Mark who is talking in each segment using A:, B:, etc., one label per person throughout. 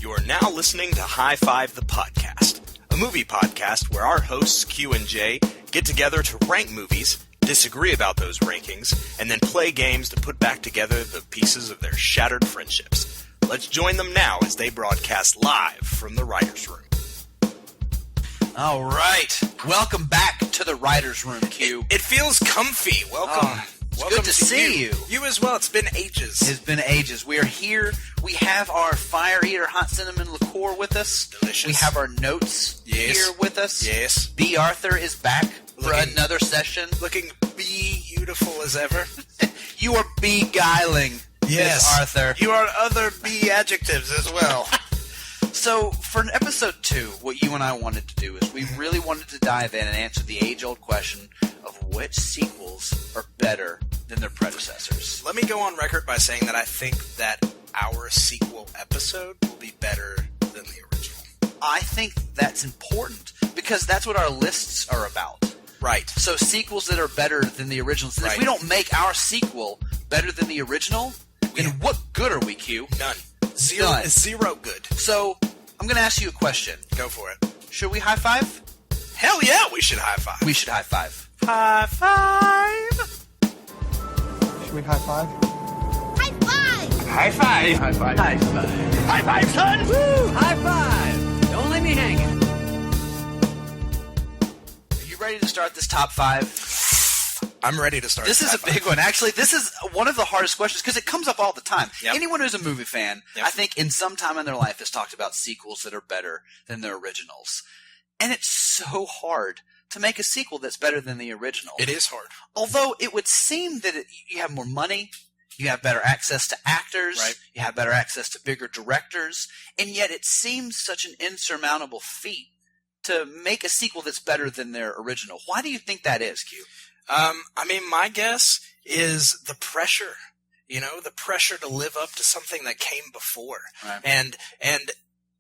A: You are now listening to High Five the Podcast, a movie podcast where our hosts Q and J get together to rank movies, disagree about those rankings, and then play games to put back together the pieces of their shattered friendships. Let's join them now as they broadcast live from the writer's room.
B: All right. Welcome back to the writer's room, Q.
A: It feels comfy. Welcome.
B: It's good to see you.
A: You as well. It's been ages.
B: It's been ages. We are here. We have our Fire Eater Hot Cinnamon Liqueur with us.
A: Delicious.
B: We have our notes here with us.
A: Yes.
B: B. Arthur is back for another session.
A: Looking beautiful as ever.
B: You are beguiling,
A: yes,
B: Miss Arthur.
A: You are other B adjectives as well.
B: So, for episode 2, what you and I wanted to do is we really wanted to dive in and answer the age-old question of which sequels are better than their predecessors.
A: Let me go on record by saying that I think that our sequel episode will be better than the original.
B: I think that's important because that's what our lists are about.
A: Right.
B: So sequels that are better than the originals. Right. If we don't make our sequel better than the original, then what good are we, Q?
A: None. Zero good.
B: So, I'm going to ask you a question.
A: Go for it.
B: Should we high five?
A: Hell yeah, we should high five.
B: We should high five.
A: High five.
C: Should we high five?
D: High five!
E: High five!
C: High five.
E: High five! High five, son!
F: Woo! High five! Don't let me hanging.
B: Are you ready to start this top 5?
A: I'm ready to start.
B: This is a big one. Actually, this is one of the hardest questions because it comes up all the time.
A: Yep.
B: Anyone who's a movie fan, I think in some time in their life has talked about sequels that are better than their originals. And it's so hard to make a sequel that's better than the original.
A: It is hard.
B: Although it would seem that you have more money, you have better access to actors,
A: right.
B: You have better access to bigger directors, and yet it seems such an insurmountable feat to make a sequel that's better than their original. Why do you think that is, Q?
A: I mean, my guess is the pressure. You know, the pressure to live up to something that came before.
B: Right.
A: And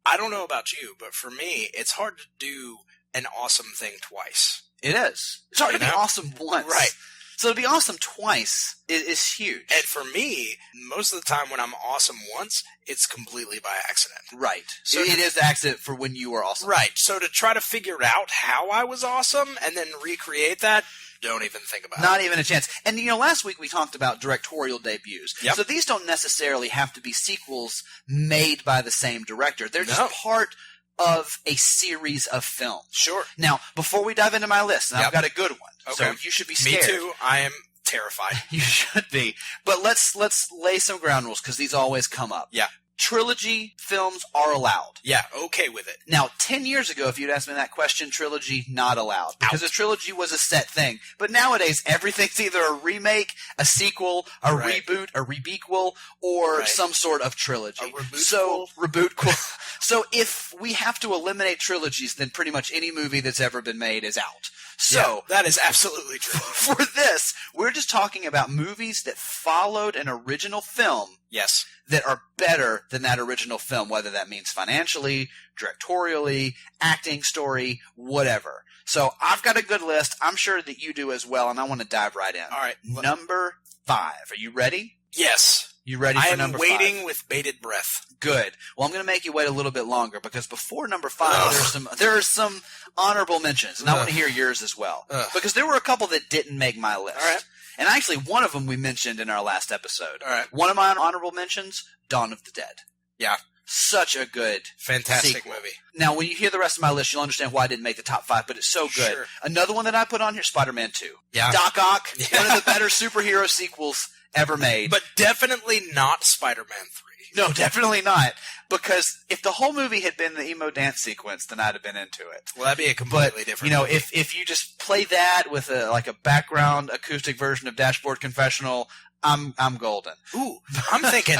A: I don't know about you, but for me, it's hard to do an awesome thing twice.
B: It is. It's hard to be awesome once.
A: Right.
B: So to be awesome twice is huge.
A: And for me, most of the time when I'm awesome once, it's completely by accident.
B: Right.
A: So
B: it is the accident for when you were awesome.
A: Right. So to try to figure out how I was awesome and then recreate that, don't even think about it.
B: Not even a chance. And, you know, last week we talked about directorial debuts.
A: Yep.
B: So these don't necessarily have to be sequels made by the same director. They're just part of a series of films.
A: Sure.
B: Now, before we dive into my list, and I've got a good one.
A: Okay.
B: So you should be scared.
A: Me too. I am terrified.
B: You should be. But let's lay some ground rules because these always come up.
A: Yeah.
B: Trilogy films are allowed.
A: Yeah, okay with it.
B: Now, 10 years ago, if you'd asked me that question, trilogy not allowed. Because a trilogy was a set thing. But nowadays, everything's either a remake, a sequel, a reboot, a rebequel, or some sort of trilogy.
A: A reboot-quel?
B: So, reboot-quel. So if we have to eliminate trilogies, then pretty much any movie that's ever been made is out. So
A: that is absolutely true.
B: For this, we're just talking about movies that followed an original film
A: yes,
B: that are better than that original film, whether that means financially, directorially, acting, story, whatever. So I've got a good list. I'm sure that you do as well, and I want to dive right in.
A: All right.
B: Number 5. Are you ready?
A: Yes.
B: You ready for number 5?
A: I am waiting with bated breath.
B: Good. Well, I'm going to make you wait a little bit longer because before number 5, there are some honorable mentions, and I want to hear yours as well. Because there were a couple that didn't make my list.
A: All right.
B: And actually, one of them we mentioned in our last episode.
A: All right.
B: One of my honorable mentions, Dawn of the Dead.
A: Yeah.
B: Such a good
A: fantastic
B: sequel.
A: movie.
B: Now, when you hear the rest of my list, you'll understand why I didn't make the top 5, but it's so good.
A: Sure.
B: Another one that I put on here, Spider-Man 2.
A: Yeah.
B: Doc Ock, one of the better superhero sequels ever made.
A: But definitely not Spider-Man 3.
B: No, definitely not. Because if the whole movie had been the emo dance sequence, then I'd have been into it.
A: Well, that'd be a completely different movie.
B: If you just play that with a background acoustic version of Dashboard Confessional, I'm golden.
A: Ooh, I'm thinking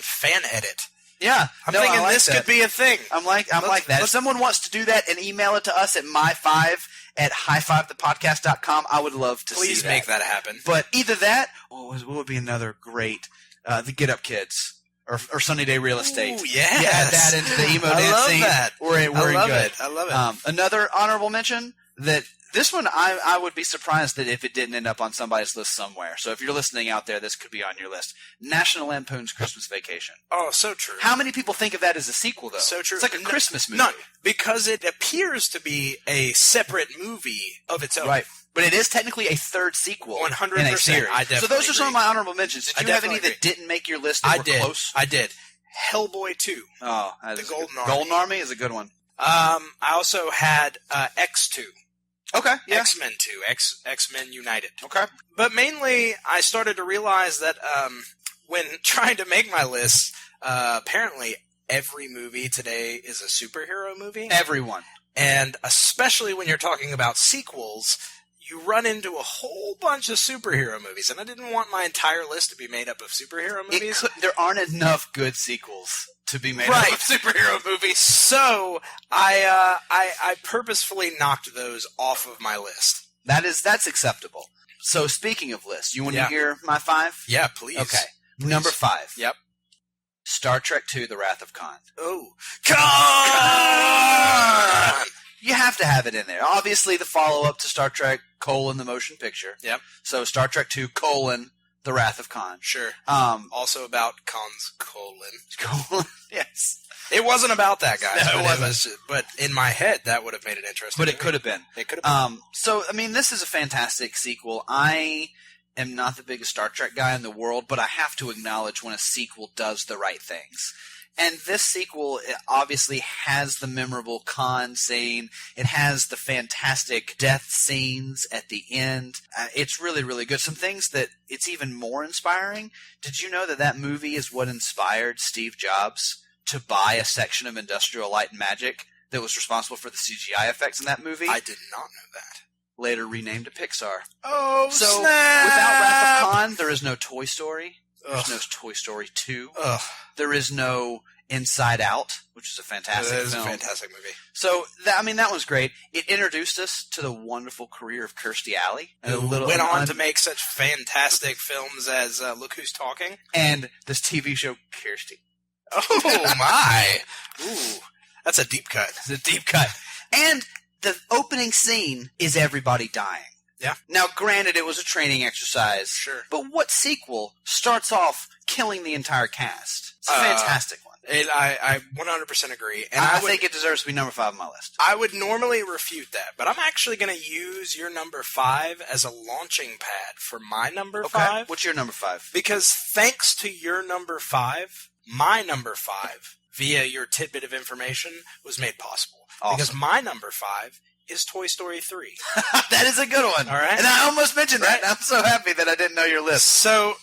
A: fan edit.
B: Yeah.
A: I'm thinking
B: like
A: this
B: that.
A: could be a thing.
B: I'm like that. If someone wants to do that and email it to us at my5@highfivethepodcast.com, I would love to see that.
A: Please make that happen.
B: But either that, what would be another great, the Get Up Kids. Or Sunny Day Real Estate.
A: Ooh, yes.
B: You add that into the emo dance scene.
A: I love that.
B: We're in good.
A: I love it.
B: Another honorable mention that This one, I would be surprised that if it didn't end up on somebody's list somewhere. So if you're listening out there, this could be on your list. National Lampoon's Christmas Vacation.
A: Oh, so true.
B: How many people think of that as a sequel, though?
A: So true.
B: It's like a Christmas movie.
A: None, because it appears to be a separate movie of its own.
B: Right. But it is technically a third sequel
A: 100%.
B: in a series.
A: I definitely
B: so those are some of
A: agree.
B: my honorable mentions. Did you have any that didn't make your list that were close?
A: I did. Hellboy 2.
B: Oh,
A: The Golden Army.
B: Golden Army is a good one.
A: I also had X2.
B: Okay, yeah.
A: X-Men 2. X-Men United.
B: Okay.
A: But mainly, I started to realize that when trying to make my list, apparently every movie today is a superhero movie.
B: Everyone.
A: And especially when you're talking about sequels, you run into a whole bunch of superhero movies. And I didn't want my entire list to be made up of superhero movies.
B: There aren't enough good sequels to be made up of superhero movies.
A: So I purposefully knocked those off of my list.
B: That's acceptable. So speaking of lists, you want to hear my 5?
A: Yeah, please.
B: Okay.
A: Please.
B: Number 5.
A: Yep.
B: Star Trek II: The Wrath of Khan.
A: Oh. Khan!
B: You have to have it in there. Obviously, the follow-up to Star Trek: the motion picture.
A: Yep.
B: So Star Trek II: The Wrath of Khan.
A: Sure. Also about Khan's colon.
B: Yes.
A: It wasn't about that, guys.
B: No, it wasn't.
A: But in my head, that would have made it interesting.
B: But it could have been.
A: It could have been.
B: So, I mean, this is a fantastic sequel. I am not the biggest Star Trek guy in the world, but I have to acknowledge when a sequel does the right things. And this sequel obviously has the memorable Khan scene. It has the fantastic death scenes at the end. It's really, really good. Some things that it's even more inspiring. Did you know that movie is what inspired Steve Jobs to buy a section of Industrial Light and Magic that was responsible for the CGI effects in that movie?
A: I did not know that.
B: Later renamed to Pixar.
A: Oh,
B: so
A: snap!
B: Without Wrath of Khan, there is no Toy Story. There's
A: Ugh.
B: no Toy Story 2.
A: Ugh.
B: There is no Inside Out, which is a fantastic
A: That is
B: film.
A: a fantastic movie.
B: So, that was great. It introduced us to the wonderful career of Kirstie Alley.
A: Who went on to make such fantastic films as Look Who's Talking.
B: And this TV show, Kirstie.
A: Oh, my. Ooh, that's a deep cut.
B: It's a deep cut. And the opening scene is everybody dying.
A: Yeah.
B: Now, granted, it was a training exercise.
A: Sure.
B: But what sequel starts off killing the entire cast? It's a fantastic one.
A: I 100% agree. And
B: I think it deserves to be number 5 on my list.
A: I would normally refute that, but I'm actually going to use your number 5 as a launching pad for my number 5.
B: What's your number 5?
A: Because thanks to your number 5, my number 5, via your tidbit of information, was made possible.
B: Awesome.
A: Because my number 5 is Toy Story 3.
B: That is a good one.
A: All right.
B: And I almost mentioned that. I'm so happy that I didn't know your list.
A: So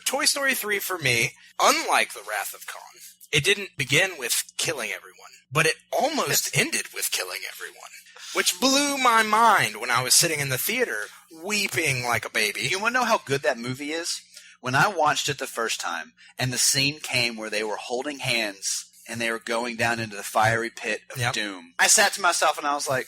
A: Toy Story 3 for me, unlike The Wrath of Khan, it didn't begin with killing everyone, but it almost ended with killing everyone, which blew my mind when I was sitting in the theater weeping like a baby.
B: You want to know how good that movie is? When I watched it the first time, and the scene came where they were holding hands and they were going down into the fiery pit of doom, I sat to myself and I was like,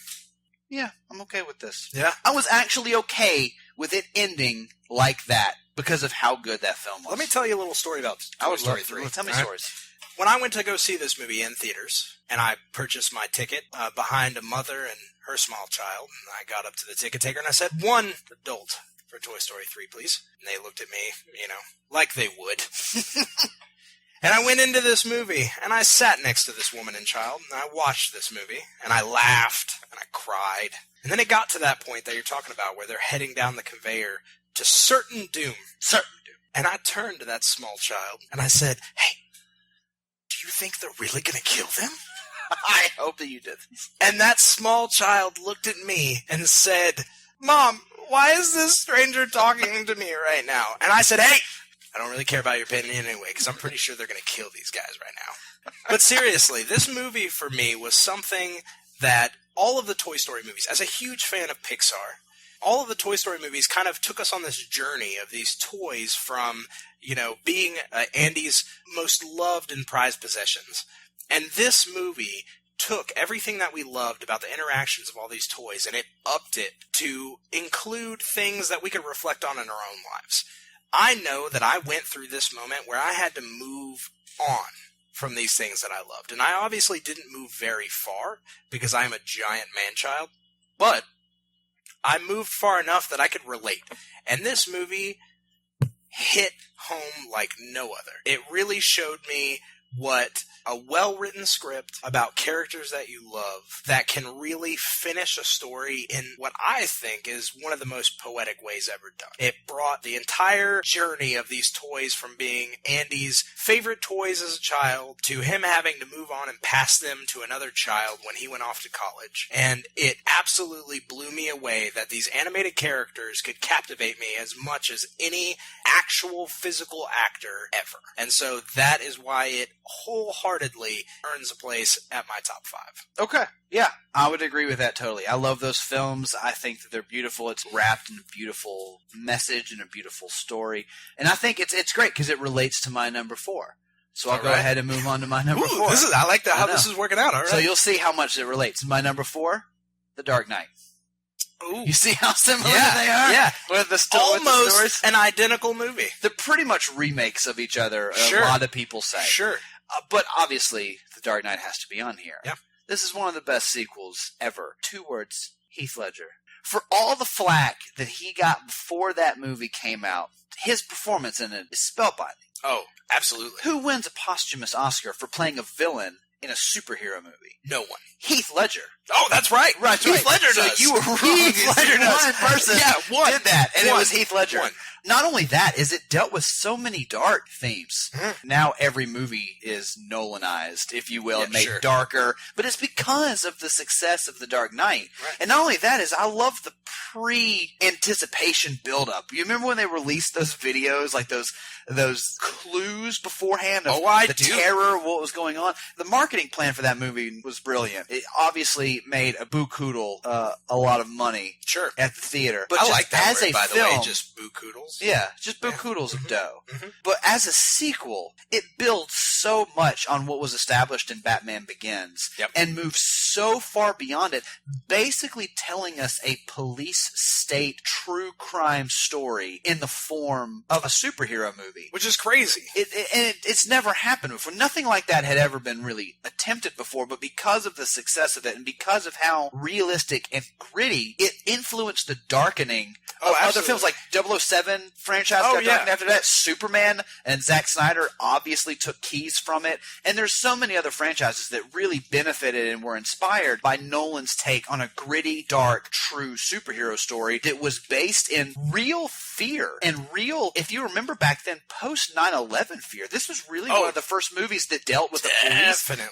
B: yeah, I'm okay with this.
A: Yeah.
B: I was actually okay with it ending like that because of how good that film was.
A: Let me tell you a little story about Toy Story 3.
B: Tell me
A: All right?
B: stories.
A: When I went to go see this movie in theaters, and I purchased my ticket behind a mother and her small child, and I got up to the ticket taker and I said, 1 adult for Toy Story 3, please. And they looked at me, like they would. And I went into this movie, and I sat next to this woman and child, and I watched this movie, and I laughed, and I cried. And then it got to that point that you're talking about where they're heading down the conveyor to certain doom. Certain doom. And I turned to that small child, and I said, hey, do you think they're really going to kill them?
B: I hope that you did.
A: And that small child looked at me and said, Mom, why is this stranger talking to me right now? And I said, hey, I don't really care about your opinion anyway, because I'm pretty sure they're going to kill these guys right now. But seriously, this movie for me was something that all of the Toy Story movies, as a huge fan of Pixar, all of the Toy Story movies kind of took us on this journey of these toys from, being Andy's most loved and prized possessions. And this movie took everything that we loved about the interactions of all these toys and it upped it to include things that we could reflect on in our own lives. I know that I went through this moment where I had to move on from these things that I loved. And I obviously didn't move very far because I am a giant man-child, but I moved far enough that I could relate. And this movie hit home like no other. It really showed me what a well-written script about characters that you love that can really finish a story in what I think is one of the most poetic ways ever done. It brought the entire journey of these toys from being Andy's favorite toys as a child to him having to move on and pass them to another child when he went off to college. And it absolutely blew me away that these animated characters could captivate me as much as any actual physical actor ever. And so that is why it wholeheartedly earns a place at my top 5.
B: Okay. Yeah, I would agree with that totally. I love those films. I think that they're beautiful. It's wrapped in a beautiful message and a beautiful story. And I think it's great because it relates to my number 4. So I'll go ahead and move on to my number 4.
A: I like how this is working out. All right.
B: So you'll see how much it relates. My number 4, The Dark Knight.
A: Ooh.
B: You see how similar they are?
A: Yeah.
B: With the
A: almost an identical movie.
B: They're pretty much remakes of each other,
A: Sure.
B: a lot of people say.
A: Sure.
B: But obviously, The Dark Knight has to be on here.
A: Yeah.
B: This is one of the best sequels ever. 2 words, Heath Ledger. For all the flack that he got before that movie came out, his performance in it is spellbinding.
A: Oh, absolutely.
B: Who wins a posthumous Oscar for playing a villain in a superhero movie?
A: No one.
B: Heath Ledger.
A: Oh, that's right. Heath Ledger
B: so
A: does.
B: You were wrong.
A: Heath Ledger does.
B: One person did that, and it was Heath Ledger. Not only that, is it dealt with so many dark themes. Now every movie is Nolanized, if you will, and made darker. But it's because of the success of The Dark Knight. Right. And not only that is, I love the pre-anticipation build-up. You remember when they released those videos, like those clues beforehand of the terror, what was going on? The marketing plan for that movie was brilliant. It obviously made a boo-koodle a lot of money at the theater. But
A: I like that word, by the way,
B: film,
A: just boo-koodles.
B: Yeah, just boo-koodles of dough. But as a sequel, it builds so much on what was established in Batman Begins and moves so far beyond it, basically telling us a police state true crime story in the form of a superhero movie.
A: Which is crazy.
B: It's never happened before. Nothing like that had ever been really attempted before, but because of the success of it and because of how realistic and gritty, it influenced the darkening of other films like 007 franchise got darkened after that. Superman and Zack Snyder obviously took keys from it. And there's so many other franchises that really benefited and were inspired by Nolan's take on a gritty, dark, true superhero story that was based in real fear and real, if you remember back then, post 9/11 fear. This was really one of the first movies that dealt with the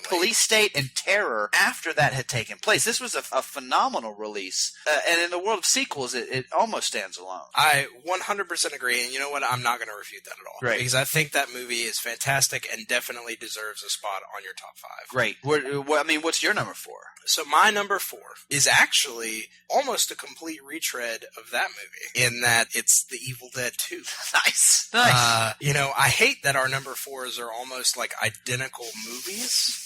B: police state and terror after that had taken place. This was a phenomenal release. And in the world of sequels, it almost stands alone.
A: I 100% agree. And you know what? I'm not going to refute that at all.
B: Great.
A: Because I think that movie is fantastic and definitely deserves a spot on your top 5.
B: Great. What's your number 4?
A: So my number 4 is actually almost a complete retread of that movie in that it's The Evil Dead 2.
B: Nice.
A: I hate that our number 4s are almost like identical movies.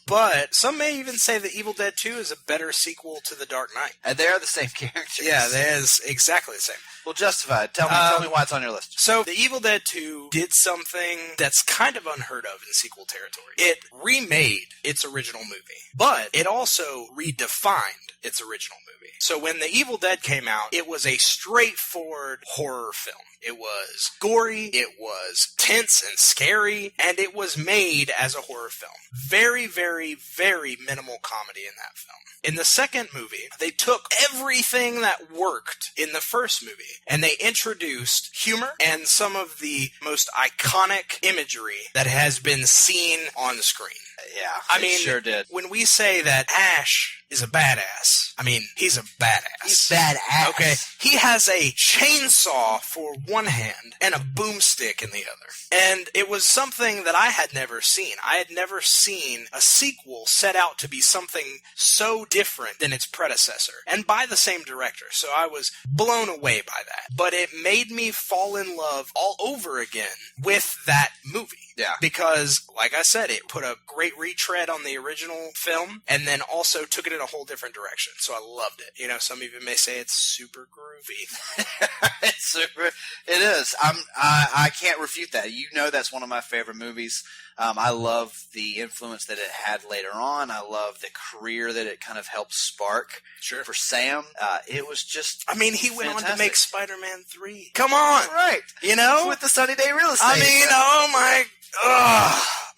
A: But some may even say that Evil Dead 2 is a better sequel to The Dark Knight.
B: And they are the same characters.
A: Yeah, they're exactly the same.
B: Well, justified. Tell me why it's on your list.
A: So, The Evil Dead 2 did something that's kind of unheard of in sequel territory. It remade its original movie, but it also redefined its original movie. So when The Evil Dead came out, it was a straightforward horror film. It was gory, it was tense and scary, and it was made as a horror film. Very, very, very minimal comedy in that film. In the second movie, they took everything that worked in the first movie, and they introduced humor and some of the most iconic imagery that has been seen on the screen.
B: Yeah,
A: I mean,
B: sure did.
A: When we say that Ash is a badass, I mean, he's a badass.
B: He's badass.
A: Okay, he has a chainsaw for one hand and a boomstick in the other. And it was something that I had never seen. I had never seen a sequel set out to be something so different than its predecessor, and by the same director. So I was blown away by that. But it made me fall in love all over again with that movie.
B: Yeah.
A: Because, like I said, it put a great retread on the original film, and then also took it in a whole different direction. So I loved it. You know, some of you may say it's super groovy.
B: It is. I can't refute that. You know that's one of my favorite movies. I love the influence that it had later on. I love the career that it kind of helped spark for Sam. It was just
A: I mean, he went
B: fantastic.
A: on to make Spider-Man 3. Come on!
B: Right.
A: You know?
B: With the Sunny Day Real Estate.
A: I mean, oh my...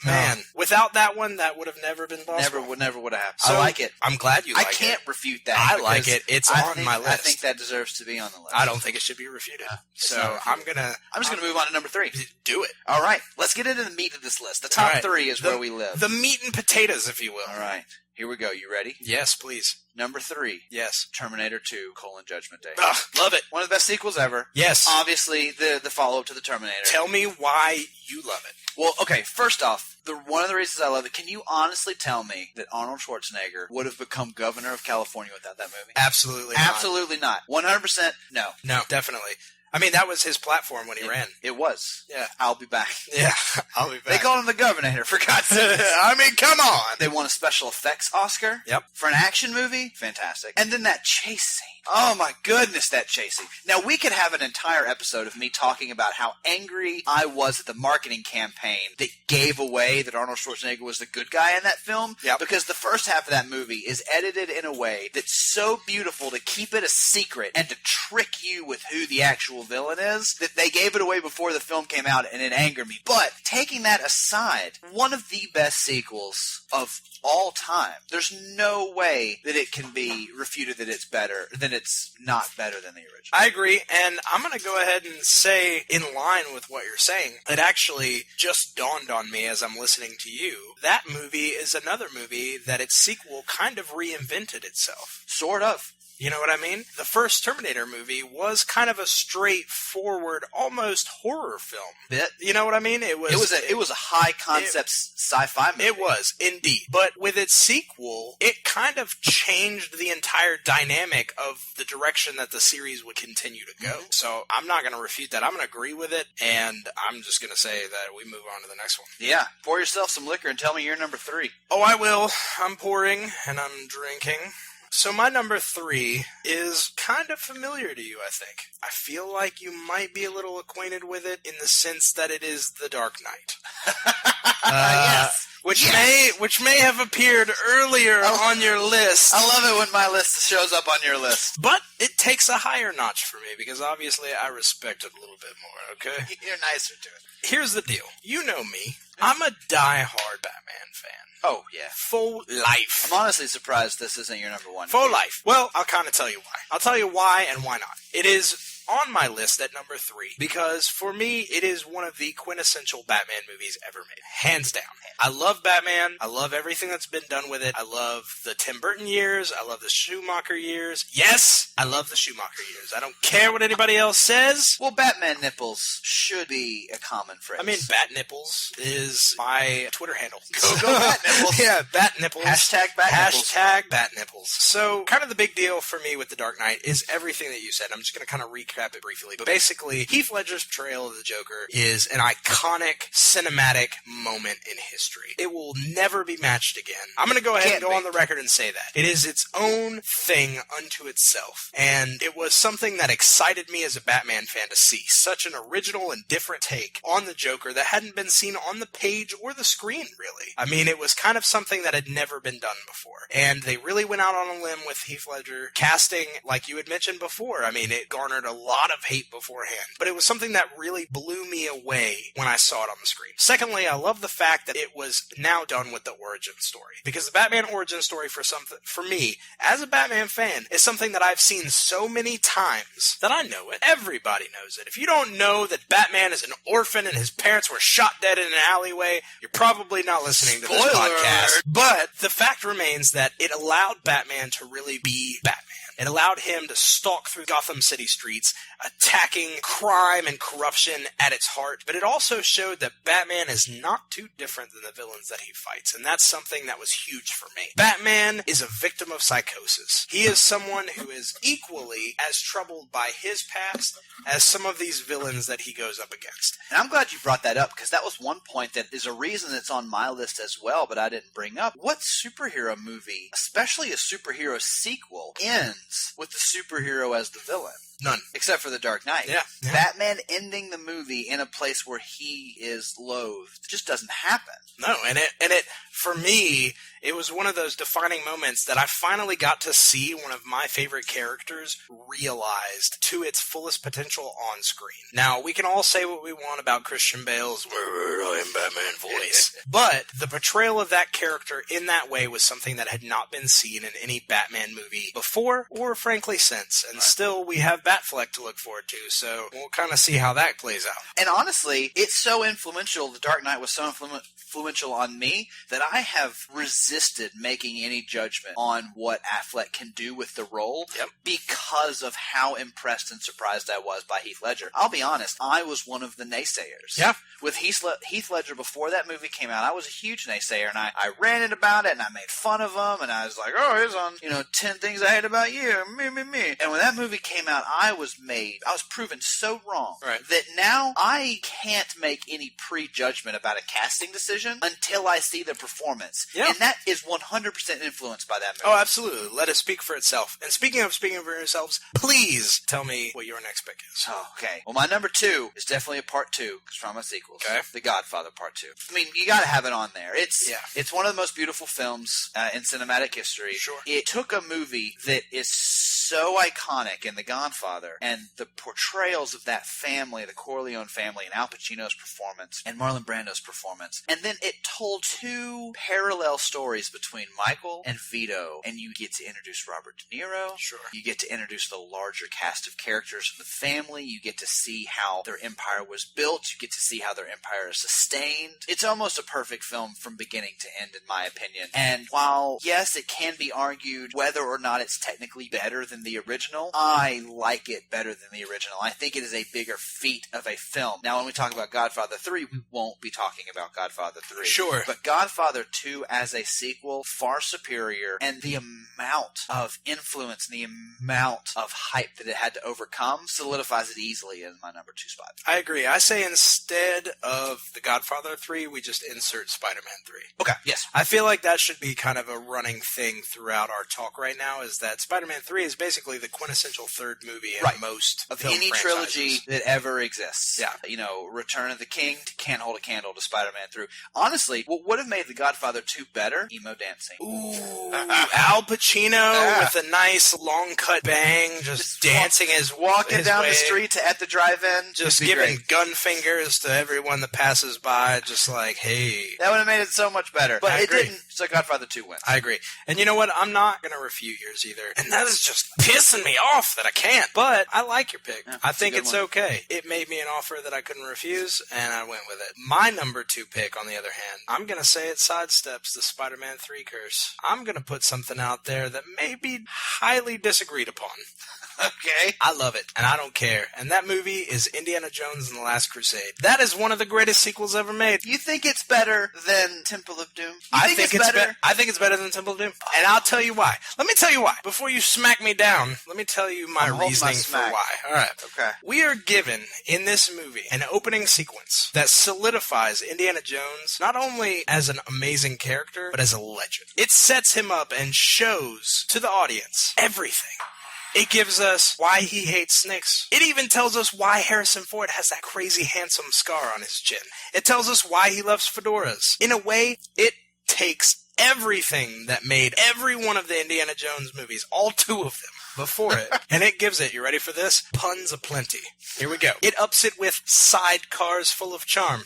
A: man. Without that one, that would have never been possible.
B: Never would have happened.
A: So,
B: I like it.
A: I'm glad you like it.
B: I can't refute that.
A: I like it. It's on my list.
B: I think that deserves to be on the list.
A: I don't think it should be refuted. So I'm just gonna move
B: on to number 3.
A: Do it.
B: All right. Let's get into the meat of this list. The top 3 is where we live.
A: The meat and potatoes, if you will.
B: All right. Here we go. You ready?
A: Yes, please.
B: Number 3.
A: Yes.
B: Terminator 2, Judgment Day.
A: Love it.
B: One of the best sequels ever.
A: Yes.
B: Obviously, the follow-up to the Terminator.
A: Tell me why you love it.
B: Well, okay, first off, one of the reasons I love it, can you honestly tell me that Arnold Schwarzenegger would have become governor of California without that movie?
A: Absolutely not.
B: Absolutely not. 100% no.
A: No, definitely. I mean, that was his platform when he ran.
B: It was.
A: Yeah.
B: I'll be back.
A: Yeah, I'll be back.
B: They called him the governor, for God's sake.
A: I mean, come on.
B: They won a special effects Oscar.
A: Yep.
B: For an action movie. Fantastic. And then that chase scene. Oh my goodness, that chase scene. Now, we could have an entire episode of me talking about how angry I was at the marketing campaign that gave away that Arnold Schwarzenegger was the good guy in that film.
A: Yep.
B: Because the first half of that movie is edited in a way that's so beautiful to keep it a secret and to trick you with who the actual villain is, that they gave it away before the film came out, and it angered me. But taking that aside, one of the best sequels of all time. There's no way that it can be refuted that it's better, that it's not better than the original.
A: I agree, and I'm going to go ahead and say, in line with what you're saying, it actually just dawned on me as I'm listening to you. That movie is another movie that its sequel kind of reinvented itself.
B: Sort of.
A: You know what I mean? The first Terminator movie was kind of a straightforward, almost horror film.
B: Bit.
A: You know what I mean? It was
B: a high concept sci-fi movie.
A: It was, indeed. But with its sequel, it kind of changed the entire dynamic of the direction that the series would continue to go. So I'm not going to refute that. I'm going to agree with it, and I'm just going to say that we move on to the next one.
B: Yeah. Pour yourself some liquor and tell me your number 3.
A: Oh, I will. I'm pouring, and I'm drinking. So my number 3 is kind of familiar to you, I think. I feel like you might be a little acquainted with it in the sense that it is The Dark Knight.
B: Yes.
A: Which may have appeared earlier on your list.
B: I love it when my list shows up on your list.
A: But it takes a higher notch for me because obviously I respect it a little bit more, okay?
B: You're nicer to it.
A: Here's the deal. You know me. I'm a die-hard Batman fan.
B: Oh, yeah.
A: Full life.
B: I'm honestly surprised this isn't your number 1.
A: Full life. Well, I'll kind of tell you why. I'll tell you why and why not. It is on my list at number 3 because for me it is one of the quintessential Batman movies ever made. Hands down. I love Batman. I love everything that's been done with it. I love the Tim Burton years. I love the Schumacher years. Yes, I love the Schumacher years. I don't care what anybody else says.
B: Well, Batman nipples should be a common phrase.
A: I mean, Bat Nipples is my Twitter handle.
B: Go Bat Nipples.
A: Yeah, Bat Nipples.
B: Hashtag Bat Nipples.
A: Hashtag Bat Nipples. So, kind of the big deal for me with The Dark Knight is everything that you said. I'm just going to kind of recap it briefly. But basically, Heath Ledger's portrayal of the Joker is an iconic cinematic moment in history. It will never be matched again. I'm going to go ahead and go on the record and say that. It is its own thing unto itself. And it was something that excited me as a Batman fan to see. Such an original and different take on the Joker that hadn't been seen on the page or the screen, really. I mean, it was kind of something that had never been done before. And they really went out on a limb with Heath Ledger casting, like you had mentioned before. I mean, it garnered a lot of hate beforehand. But it was something that really blew me away when I saw it on the screen. Secondly, I love the fact that it was now done with the origin story. Because the Batman origin story for me, as a Batman fan, is something that I've seen so many times that I know it. Everybody knows it. If you don't know that Batman is an orphan and his parents were shot dead in an alleyway, you're probably not listening to this podcast. But the fact remains that it allowed Batman to really be Batman. It allowed him to stalk through Gotham City streets, attacking crime and corruption at its heart. But it also showed that Batman is not too different than the villains that he fights. And that's something that was huge for me. Batman is a victim of psychosis. He is someone who is equally as troubled by his past as some of these villains that he goes up against.
B: And I'm glad you brought that up, because that was one point that is a reason it's on my list as well, but I didn't bring up. What superhero movie, especially a superhero sequel, ends ends with the superhero as the villain.
A: None.
B: Except for The Dark Knight.
A: Yeah.
B: Batman ending the movie in a place where he is loathed just doesn't happen.
A: No, and it for me, it was one of those defining moments that I finally got to see one of my favorite characters realized to its fullest potential on screen. Now, we can all say what we want about Christian Bale's I am Batman voice, but the portrayal of that character in that way was something that had not been seen in any Batman movie before, or frankly since, and still we have Batfleck to look forward to, so we'll kind of see how that plays out.
B: And honestly, it's so influential, The Dark Knight was so influential on me, that I have resisted making any judgment on what Affleck can do with the role because of how impressed and surprised I was by Heath Ledger. I'll be honest, I was one of the naysayers.
A: Yeah.
B: With Heath Ledger, before that movie came out, I was a huge naysayer, and I ranted about it, and I made fun of him, and I was like, oh, he's on, 10 Things I Hate About You, me. And when that movie came out, I was proven so wrong that now I can't make any prejudgment about a casting decision until I see the performance. Yeah. And that is 100% influenced by that movie.
A: Oh, absolutely. Let it speak for itself. And speaking for yourselves, please tell me what your next pick is.
B: Oh, okay. Well, my number 2 is definitely a part 2, because from my sequels.
A: Okay.
B: The Godfather Part 2. I mean, you gotta have it on there. It's one of the most beautiful films in cinematic history.
A: Sure.
B: It took a movie that is so iconic in The Godfather, and the portrayals of that family, the Corleone family, and Al Pacino's performance, and Marlon Brando's performance, and then it told 2 parallel stories between Michael and Vito, and you get to introduce Robert De Niro.
A: Sure.
B: You get to introduce the larger cast of characters of the family. You get to see how their empire was built. You get to see how their empire is sustained. It's almost a perfect film from beginning to end, in my opinion. And while, yes, it can be argued whether or not it's technically better than the original, I like it better than the original. I think it is a bigger feat of a film. Now, when we talk about Godfather 3, we won't be talking about Godfather 3.
A: Sure.
B: But Godfather 2 as a sequel, far superior, and the amount of influence and the amount of hype that it had to overcome solidifies it easily in my number 2 spot.
A: I agree. I say instead of The Godfather 3, we just insert Spider-Man 3.
B: Okay, yes.
A: I feel like that should be kind of a running thing throughout our talk right now, is that Spider-Man 3 is basically the quintessential third movie in most
B: of
A: film
B: any
A: franchises.
B: trilogy that ever exists.
A: Yeah.
B: Return of the King can't hold a candle to Spider-Man 3. Honestly, what would have made The Godfather 2 better? Emo dancing.
A: Ooh, Al Pacino with a nice long cut bang, just dancing
B: walking
A: his
B: down
A: way,
B: the street at the drive-in,
A: just giving gun fingers to everyone that passes by, just like, hey.
B: That would have made it so much better. But it didn't, so Godfather 2 wins.
A: I agree. And you know what? I'm not going to refute yours either. And that is just pissing me off that I can't. But I like your pick.
B: Yeah,
A: I think it's
B: one.
A: okay. It made me an offer that I couldn't refuse, and I went with it. My number 2 pick, on the other hand, I'm going to say it sidesteps the Spider-Man 3 curse. I'm going to put something out there that may be highly disagreed upon.
B: Okay.
A: I love it, and I don't care. And that movie is Indiana Jones and the Last Crusade. That is one of the greatest sequels ever made.
B: You think it's better than Temple of Doom?
A: I think it's better. I think it's better than Temple of Doom, and I'll tell you why. Let me tell you why. Before you smack me down, let me tell you my reasoning for why. All right.
B: Okay.
A: We are given in this movie an opening sequence that solidifies Indiana Jones not only as an amazing character, but as a legend. It sets him up and shows to the audience everything. It gives us why he hates snakes. It even tells us why Harrison Ford has that crazy handsome scar on his chin. It tells us why he loves fedoras. In a way, it takes everything that made every one of the Indiana Jones movies, all 2 of them, before it, and it gives it, you ready for this? Puns aplenty. Here we go. It ups it with sidecars full of charm,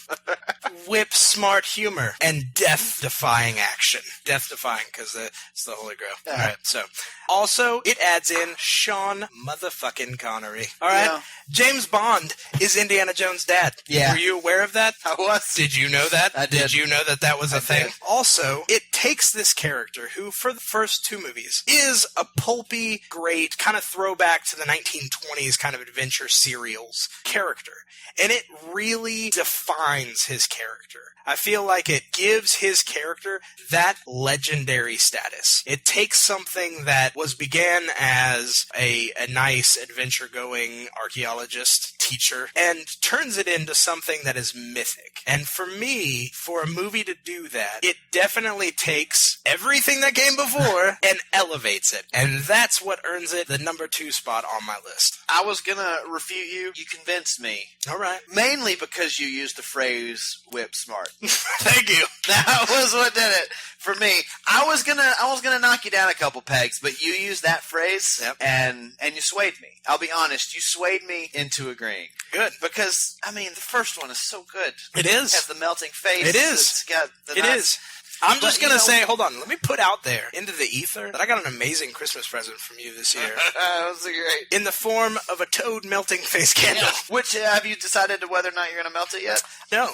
A: whip-smart humor, and death-defying action. Death-defying, because it's the Holy Grail. All right, so. Also, it adds in Sean motherfucking Connery. All right?
B: Yeah.
A: James Bond is Indiana Jones' dad.
B: Yeah.
A: Were you aware of that?
B: I was.
A: Did you know that?
B: I did.
A: Did you know that was a thing?
B: Did.
A: Also, it takes this character who, for the first 2 movies, is a pulpy, great, kind of throwback to the 1920s kind of adventure serials character. And it really defines his character. I feel like it gives his character that legendary status. It takes something that began as a nice adventure-going archaeologist teacher and turns it into something that is mythic. And for me, for a movie to do that, it definitely takes everything that came before and elevates it. And that's what earns earns it the number 2 spot on my list.
B: I was gonna refute you. You convinced me.
A: All right.
B: Mainly because you used the phrase "whip smart."
A: Thank you.
B: That was what did it for me. I was gonna knock you down a couple pegs, but you used that phrase, and you swayed me. I'll be honest, you swayed me into agreeing.
A: Good.
B: Because, I mean, the first one is so good.
A: It is.
B: It has the melting face.
A: It is.
B: It's got the
A: It
B: nice...
A: is. I'm just going to say, hold on, let me put out there into the ether that I got an amazing Christmas present from you this year.
B: That was great.
A: In the form of a Toad melting face candle.
B: Which, have you decided whether or not you're going to melt it yet?
A: No.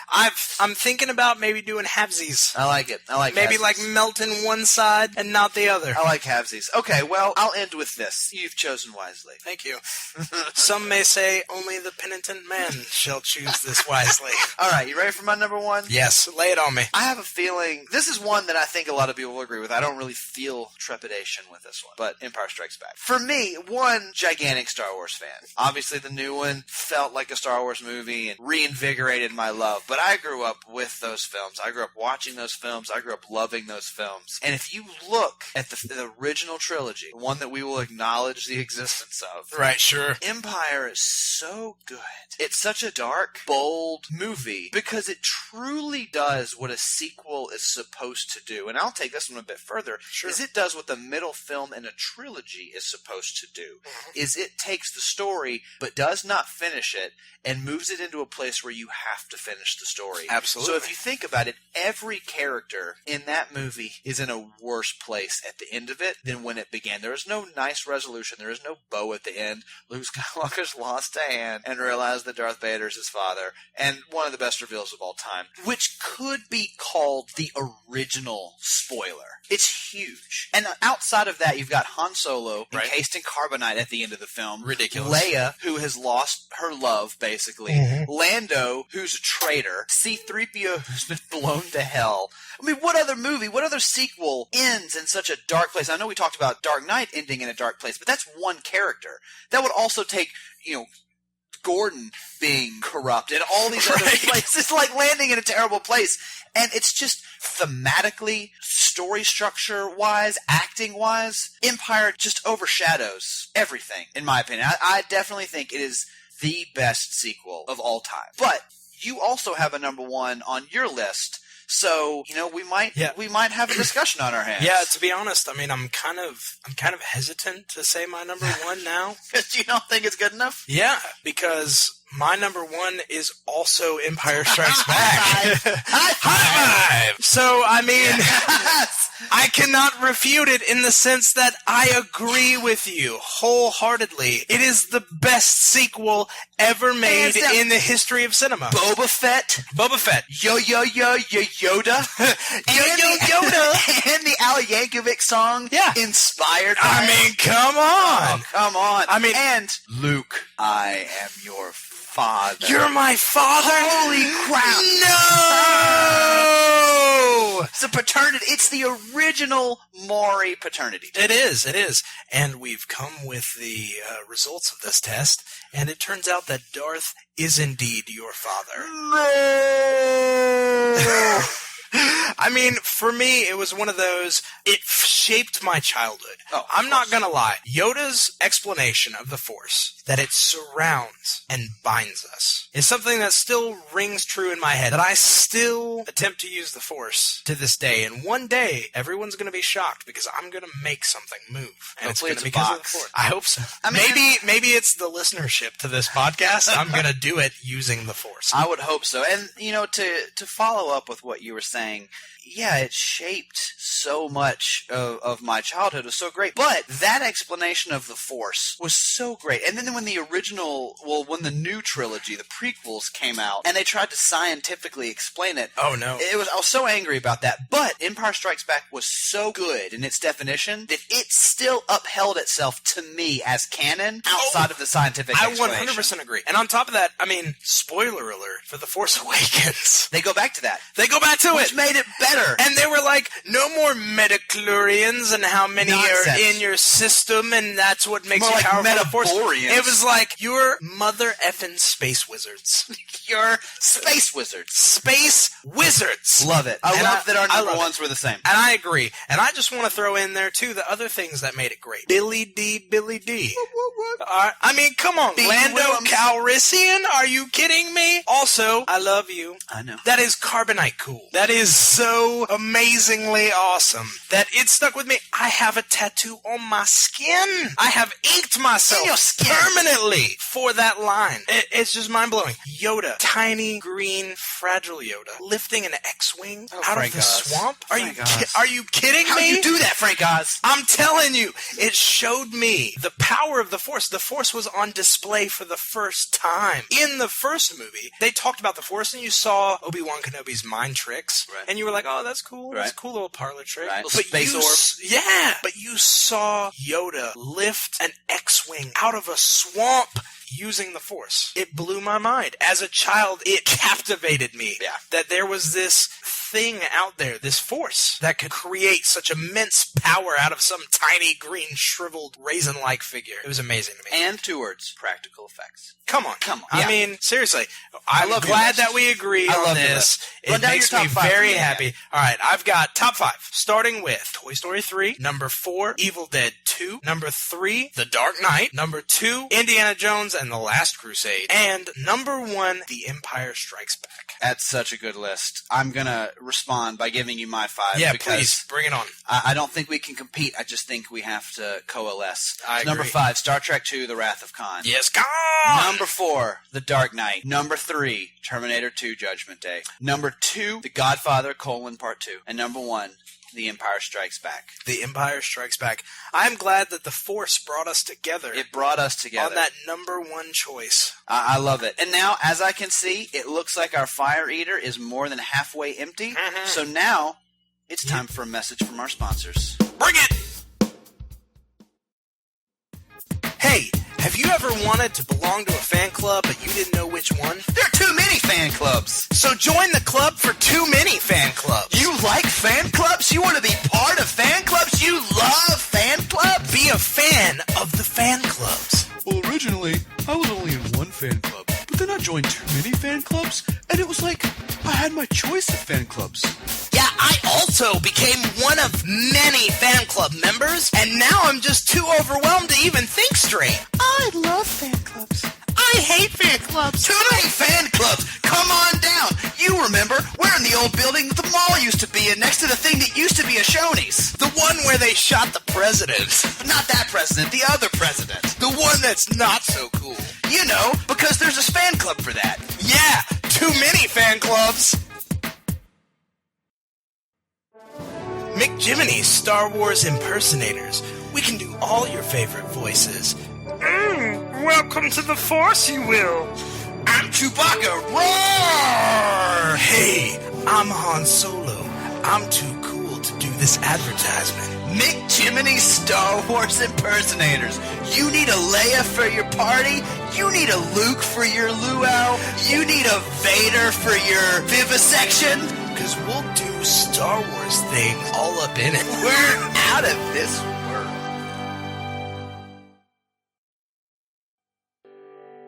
A: I'm thinking about maybe doing halvesies.
B: I like it.
A: Maybe
B: halvesies.
A: like melting one side and not the other.
B: I like halvesies. Okay, well, I'll end with this. You've chosen wisely.
A: Thank you. Some may say only the penitent man shall choose this wisely.
B: All right, you ready for my number 1?
A: Yes, lay it on me.
B: I have a feeling this is one that I think a lot of people will agree with. I don't really feel trepidation with this one, but Empire Strikes Back. For me, one gigantic Star Wars fan. Obviously, the new one felt like a Star Wars movie and reinvigorated my love, but I grew up with those films. I grew up watching those films. I grew up loving those films. And if you look at the original trilogy, the one that we will acknowledge the existence of,
A: Right, sure.
B: Empire is so good. It's such a dark, bold movie because it truly does what a sequel is supposed to do. And I'll take this one a bit further.
A: Sure.
B: Is it does what the middle film in a trilogy is supposed to do. Is it takes the story but does not finish it and moves it into a place where you have to finish the story.
A: Absolutely.
B: So if you think about it, every character in that movie is in a worse place at the end of it than when it began. There is no nice resolution. There is no bow at the end. Luke Skywalker's lost a hand and realized that Darth Vader's his father. And one of the best reveals of all time, which could be called the original spoiler. It's huge. And outside of that, you've got Han Solo encased in carbonite at the end of the film.
A: Ridiculous.
B: Leia, who has lost her love, basically.
A: Mm-hmm.
B: Lando, who's a traitor. C-3PO, who's been blown to hell. I mean, what other movie, what other sequel ends in such a dark place? I know we talked about Dark Knight ending in a dark place, but that's one character. That would also take, Gordon being corrupt and all these other places, like landing in a terrible place. And it's just thematically, story structure-wise, acting-wise, Empire just overshadows everything, in my opinion. I definitely think it is the best sequel of all time. But you also have a number 1 on your list. So, we might have a discussion on our hands.
A: Yeah, to be honest, I mean, I'm kind of hesitant to say my number 1 now.
B: Because you don't think it's good enough?
A: Yeah, because my number 1 is also Empire Strikes Back. High five! So, I mean,
B: Yes!
A: I cannot refute it in the sense that I agree with you wholeheartedly. It is the best sequel ever made in the history of cinema.
B: Boba Fett. Yo, yo, yo, yo, Yoda. Yoda. And the Al Yankovic song.
A: Yeah.
B: Inspired by
A: I mean, come on.
B: Oh, come on.
A: I mean,
B: and Luke, I am your father.
A: You're my father?
B: Holy crap.
A: No!
B: It's a paternity. It's the original Maury paternity.
A: It is. And we've come with the results of this test, and it turns out that Darth is indeed your father.
B: No!
A: I mean, for me, it was one of those, it shaped my childhood.
B: Oh,
A: I'm not going to lie. Yoda's explanation of the Force, that it surrounds and binds us, is something that still rings true in my head, that I still attempt to use the Force to this day. And one day, everyone's going to be shocked because I'm going to make something move. And
B: hopefully
A: it's
B: it's
A: going to
B: a
A: be because of
B: box.
A: the Force. I hope so.
B: I mean,
A: maybe it's the listenership to this podcast. I'm going to do it using the Force.
B: I would hope so. And, to follow up with what you were saying, yeah, it shaped so much of my childhood. It was so great. But that explanation of the Force was so great. And then when the new trilogy, the prequels came out, and they tried to scientifically explain it.
A: Oh, no.
B: I was so angry about that. But Empire Strikes Back was so good in its definition that it still upheld itself to me as canon outside of the scientific explanation.
A: I 100% agree. And on top of that, I mean, spoiler alert for The Force Awakens.
B: They go back to that.
A: They go back to
B: Which
A: it.
B: made it better.
A: And they were like, no more more midichlorians and how many
B: Nonsense.
A: are in your system, and that's what makes
B: More
A: you
B: like
A: powerful. Of course.
B: metaborians.
A: It was like, you're mother effing space wizards.
B: You're space wizards.
A: Space wizards.
B: Love it. I
A: And
B: love that our
A: I
B: number
A: love
B: ones
A: it.
B: were the same.
A: And I agree. And I just want to throw in there, too, the other things that made it great. Billy D. I mean, come on.
B: B.
A: Lando
B: Williams.
A: Calrissian? Are you kidding me? Also, I love you.
B: I know.
A: That is carbonite cool. That is so amazingly awesome that it stuck with me. I have a tattoo on my skin. I have inked myself
B: In your skin.
A: permanently for that line. It's just mind-blowing. Yoda, tiny, green, fragile Yoda, lifting an X-Wing out
B: Frank
A: of the
B: Oz.
A: swamp? Are you
B: Frank Oz.
A: are you kidding
B: How'd
A: me?
B: you do that, Frank Oz?
A: I'm telling you, it showed me the power of the Force. The Force was on display for the first time. In the first movie, they talked about the Force, and you saw Obi-Wan Kenobi's mind tricks,
B: Right.
A: and you were like, oh, that's cool. That's a
B: Right.
A: cool little parlor trick.
B: Right.
A: But
B: Space
A: you
B: orb.
A: Yeah, but you saw Yoda lift an X-Wing out of a swamp using the Force. It blew my mind. As a child, it captivated me.
B: Yeah.
A: That there was this thing out there, this Force, that could create such immense power out of some tiny, green, shriveled, raisin-like figure. It was amazing to me.
B: And 2 words, practical effects.
A: Come on.
B: Yeah.
A: I mean, seriously, I'm
B: love your
A: glad
B: list.
A: that we agree
B: I
A: on
B: love your
A: this.
B: list.
A: It
B: Run down
A: makes
B: your
A: me
B: top 5
A: very
B: for me,
A: happy.
B: yeah.
A: All right, I've got top 5, starting with Toy Story 3, number 4, Evil Dead 2, number 3, The Dark Knight, number 2, Indiana Jones and the Last Crusade, and number 1, The Empire Strikes Back.
B: That's such a good list. I'm going to respond by giving you my 5.
A: Yeah,
B: because
A: please, bring it on.
B: I don't think we can compete. I just think we have to coalesce.
A: I
B: Number
A: agree.
B: 5, Star Trek II, The Wrath of Khan.
A: Yes, come on!
B: Number 4, The Dark Knight. Number 3, Terminator 2, Judgment Day. Number 2, The Godfather, Part 2. And number 1, The Empire Strikes Back.
A: The Empire Strikes Back. I'm glad that the Force brought us together
B: It brought us together.
A: on that number 1 choice.
B: I love it. And now, as I can see, it looks like our fire eater is more than halfway empty.
A: Mhm.
B: So now, it's time for a message from our sponsors.
A: Bring it! Hey, have you ever wanted to belong to a fan club but you didn't know which one?
B: There are too many fan clubs.
A: So join the club for too many fan clubs.
B: You like fan clubs? You want to be part of fan clubs? You love fan clubs?
A: Be a fan of the fan clubs.
G: Well, originally, I was only in one fan club, but then I joined too many fan clubs, and it was like I had my choice of fan clubs.
A: Yeah, I also became one of many fan club members, and now I'm just too overwhelmed to even think straight.
C: I love fan clubs.
A: I hate fan clubs.
B: Too many fan clubs. Come on down. You remember, we're in the old building that the mall used to be in, next to the thing that used to be a Shoney's.
A: The one where they shot the president.
B: Not that president, the other president.
A: The one that's not so cool.
B: You know, because there's a fan club for that.
A: Yeah, too many fan clubs. McJiminy's Star Wars impersonators. We can do all your favorite voices. Welcome to the Force, you will.
B: I'm Chewbacca. Roar!
A: Hey, I'm Han Solo. I'm too cool to do this advertisement.
B: McJiminy's Star Wars impersonators. You need a Leia for your party. You need a Luke for your luau. You need a Vader for your vivisection.
A: Because we'll do Star Wars things all up in it.
B: We're out of this world.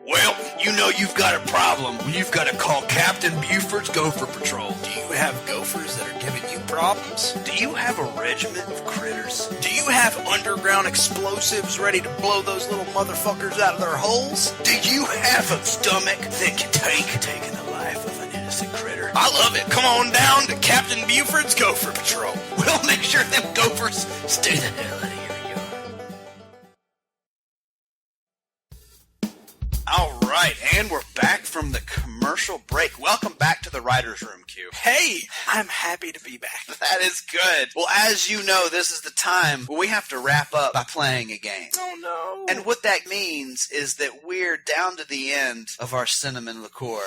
B: Well, you know you've got a problem when you've got to call Captain Buford's Gopher Patrol.
A: Do you have gophers that are giving you problems?
B: Do you have a regiment of critters?
A: Do you have underground explosives ready to blow those little motherfuckers out of their holes?
B: Do you have a stomach that can take taking the life of an innocent critter?
A: I love it. Come on down to Captain Buford's Gopher Patrol.
B: We'll make sure them gophers stay the hell out of your yard. All right, and we're back from the commercial break. Welcome back to the Writer's Room, Q.
A: Hey, I'm happy to be back.
B: That is good. Well, as you know, this is the time where we have to wrap up by playing a game.
A: Oh, no.
B: And what that means is that we're down to the end of our cinnamon liqueur.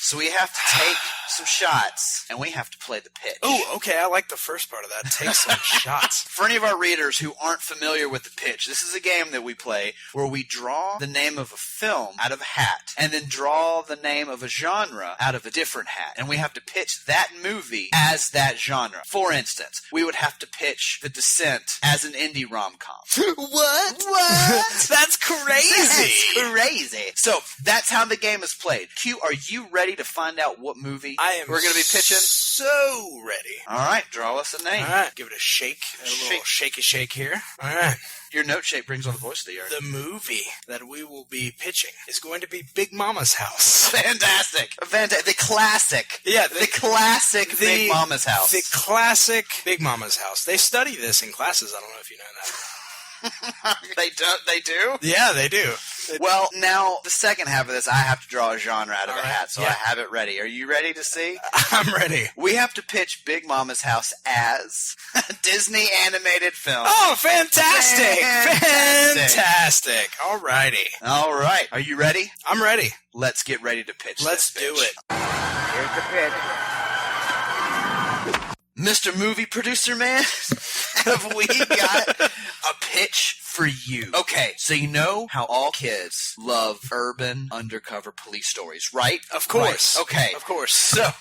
B: So we have to take some shots, and we have to play the pitch.
A: Oh, okay. I like the first part of that. Take some shots.
B: For any of our readers who aren't familiar with the pitch, this is a game that we play where we draw the name of a film out of a hat, and then draw the name of a genre out of a different hat. And we have to pitch that movie as that genre. For instance, we would have to pitch The Descent as an indie rom-com.
A: What? That's crazy.
B: That's crazy. So that's how the game is played. Q, are you ready to find out what movie we're going to be pitching?
A: So ready.
B: All right, draw us a name.
A: All right, give it a shake. Little shake here. All right.
B: Your note shape brings on the voice of the earth.
A: The movie that we will be pitching is going to be Big Mama's House.
B: Fantastic. The classic.
A: Yeah.
B: The classic Big Mama's House.
A: The classic Big Mama's House. They study this in classes. I don't know if you know that.
B: They do?
A: Yeah, they do.
B: Well, now, the second half of this, I have to draw a genre out of a hat, so
A: yeah.
B: I have it ready. Are you ready to see?
A: I'm ready.
B: We have to pitch Big Mama's House as a Disney animated film.
A: Oh, fantastic! Fantastic! All righty.
B: All right. Are you ready?
A: I'm ready.
B: Let's get ready to pitch
A: Let's
B: this
A: do
B: pitch.
A: it.
F: Here's the pitch.
B: Mr. Movie Producer Man, have we got a pitch for you? Okay, so you know how all kids love urban undercover police stories, right?
A: Of course.
B: Right. Okay.
A: Of course.
B: So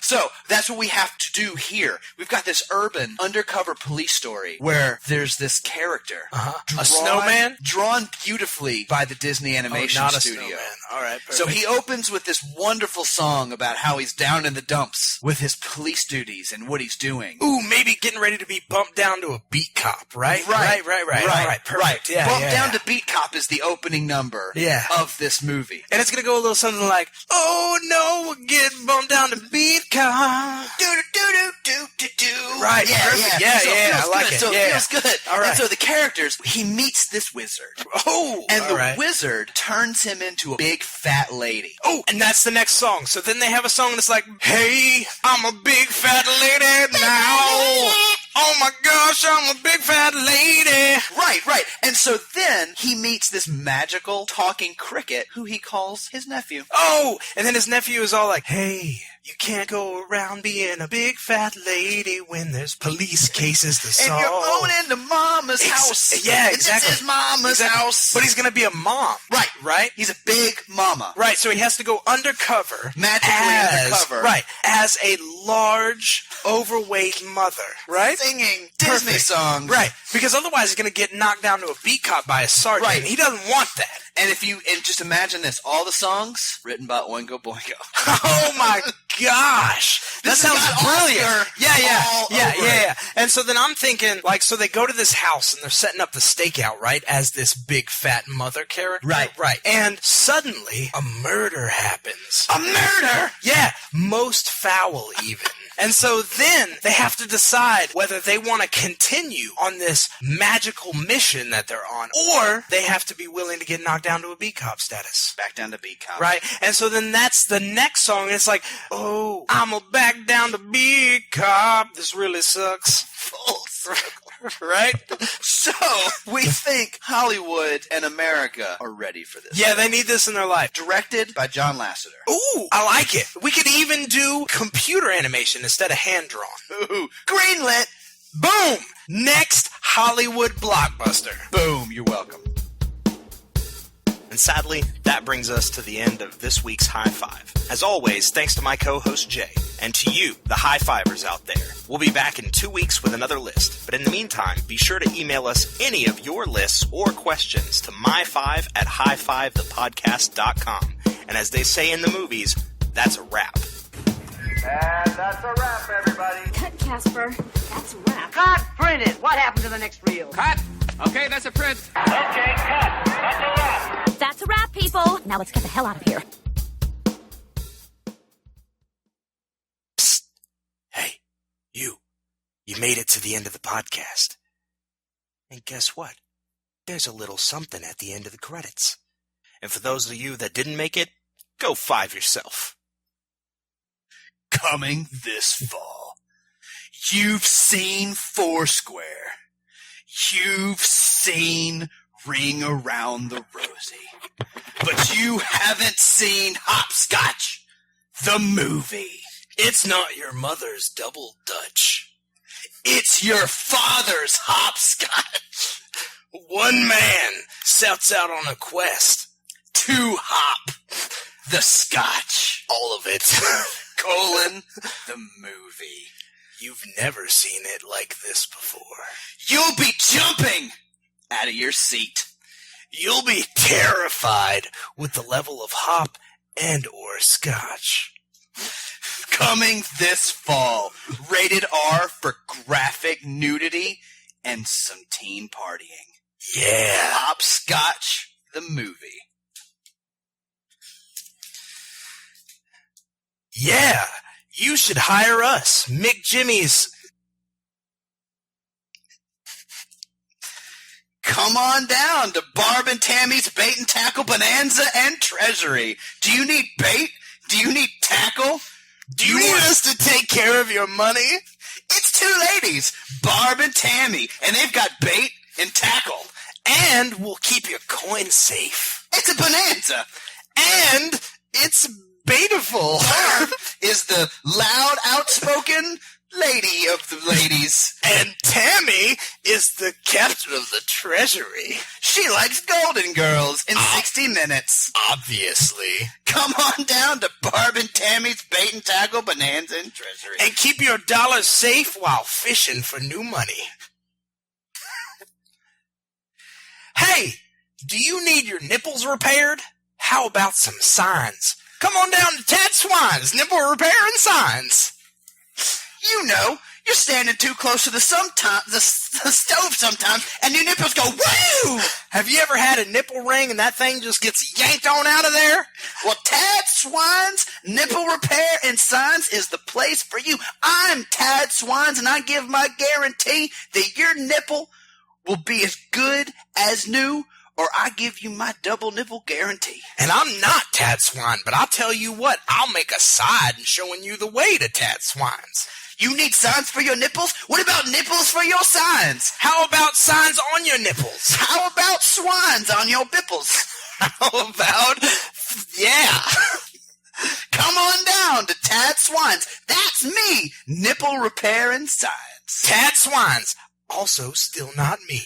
B: that's what we have to do here. We've got this urban undercover police story where there's this character.
A: A snowman?
B: Drawn beautifully by the Disney Animation
A: not a
B: Studio.
A: snowman. All right, perfect.
B: So he opens with this wonderful song about how he's down in the dumps with his police duties and what he's doing.
A: Ooh, maybe getting ready to be bumped down to a beat cop, right?
B: Right.
A: All right, perfect. Yeah,
B: Bump Down to Beat Cop is the opening number of this movie.
A: And it's going to go a little something like, oh no, we're getting bumped down to beat cop.
B: Do-do-do-do-do-do-do.
A: Right,
B: Yeah,
A: perfect.
B: yeah. So it
A: I
B: feels
A: like
B: good.
A: it.
B: So
A: Yeah.
B: it feels good.
A: All right.
B: And so the characters, he meets this wizard.
A: Oh,
B: And
A: all
B: the
A: right.
B: wizard turns him into a big fat lady.
A: Oh, and that's the next song. So then they have a song that's like, hey, I'm a big fat lady now. Oh my gosh, I'm a big fat lady.
B: Right. And so then he meets this magical talking cricket who he calls his nephew.
A: Oh, and then his nephew is all like, hey, you can't go around being a big fat lady when there's police cases to solve.
B: And you're going into mama's house.
A: Yeah,
B: And
A: exactly.
B: This is mama's house.
A: But he's going to be a mom. Right?
B: He's a big mama.
A: Right, so he has to go undercover.
B: Magically undercover.
A: Right, as a large, overweight mother, right?
B: Singing Disney songs.
A: Right, because otherwise he's going to get knocked down to a beat cop by a sergeant.
B: Right.
A: He doesn't want that.
B: And just imagine this, all the songs written by Oingo Boingo.
A: Oh my gosh. That
B: This
A: sounds
B: has got
A: brilliant.
B: Oscar all over
A: Yeah. And so then I'm thinking, like, so they go to this house and they're setting up the stakeout, right, as this big fat mother character.
B: Right.
A: And suddenly a murder happens.
B: A murder?
A: Yeah, most foul even. And so then they have to decide whether they want to continue on this magical mission that they're on, or they have to be willing to get knocked down to a beat cop status.
B: Back down to beat cop.
A: Right? And so then that's the next song. And it's like, oh, I'm a back down to beat cop. This really sucks.
B: Full circle.
A: Right?
B: So, we think Hollywood and America are ready for this.
A: Yeah, they need this in their life.
B: Directed by John Lasseter.
A: Ooh, I like it. We could even do computer animation instead of hand-drawn.
B: Ooh, greenlit.
A: Boom! Next Hollywood blockbuster.
B: Boom, you're welcome.
A: And sadly, that brings us to the end of this week's High Five. As always, thanks to my co-host Jay, and to you, the High Fivers out there. We'll be back in 2 weeks with another list, but in the meantime, be sure to email us any of your lists or questions to my5@highfivethepodcast.com. And as they say in the movies, that's a wrap.
E: And that's a wrap, everybody.
D: Cut, Casper. That's a wrap.
F: Cut! Print it! What happened to the next reel? Cut! Okay, that's a print.
E: Okay, cut. That's a wrap.
D: That's a wrap, people. Now let's get the hell out of here.
A: Psst. Hey, you made it to the end of the podcast. And guess what? There's a little something at the end of the credits. And for those of you that didn't make it, go five yourself.
B: Coming this fall, you've seen Foursquare. You've seen Ring Around the Rosie. But you haven't seen Hopscotch.
A: The movie. It's not your mother's double Dutch.
B: It's your father's hopscotch.
A: One man sets out on a quest to hop
B: The scotch.
A: all of it.
B: The movie.
A: You've never seen it like this before.
B: You'll be jumping out of your seat.
A: You'll be terrified with the level of hop and or scotch.
B: Coming this fall. Rated R for graphic nudity and some teen partying.
A: Yeah.
B: Hopscotch, the movie.
A: Yeah. You should hire us. Mick Jimmy's.
B: Come on down to Barb and Tammy's Bait and Tackle Bonanza and Treasury. Do you need bait? Do you need tackle?
A: Do you need us to take care of your money?
B: It's two ladies, Barb and Tammy, and they've got bait and tackle.
A: And we'll keep your coins safe.
B: It's a bonanza.
A: And it's beautiful.
B: Barb is the loud, outspoken lady of the ladies.
A: And Tammy is the captain of the treasury.
B: She likes Golden Girls in 60 Minutes.
A: Obviously.
B: Come on down to Barb and Tammy's Bait and Tackle Bonanza and Treasury.
A: And keep your dollars safe while fishing for new money. Hey, do you need your nipples repaired? How about some signs? Come on down to Tad Swine's Nipple Repair and Signs.
B: You know, you're standing too close to the stove sometimes, and your nipples go, woo!
A: Have you ever had a nipple ring and that thing just gets yanked on out of there?
B: Well, Tad Swine's Nipple Repair and Signs is the place for you. I'm Tad Swines, and I give my guarantee that your nipple will be as good as new, or I give you my double nipple guarantee.
A: And I'm not Tad Swine, but I'll tell you what, I'll make a side in showing you the way to Tad Swine's.
B: You need signs for your nipples? What about nipples for your signs?
A: How about signs on your nipples?
B: How about swines on your bipples?
A: How about, yeah.
B: Come on down to Tad Swine's. That's me, Nipple Repair and Signs.
A: Tad Swine's, also still not me.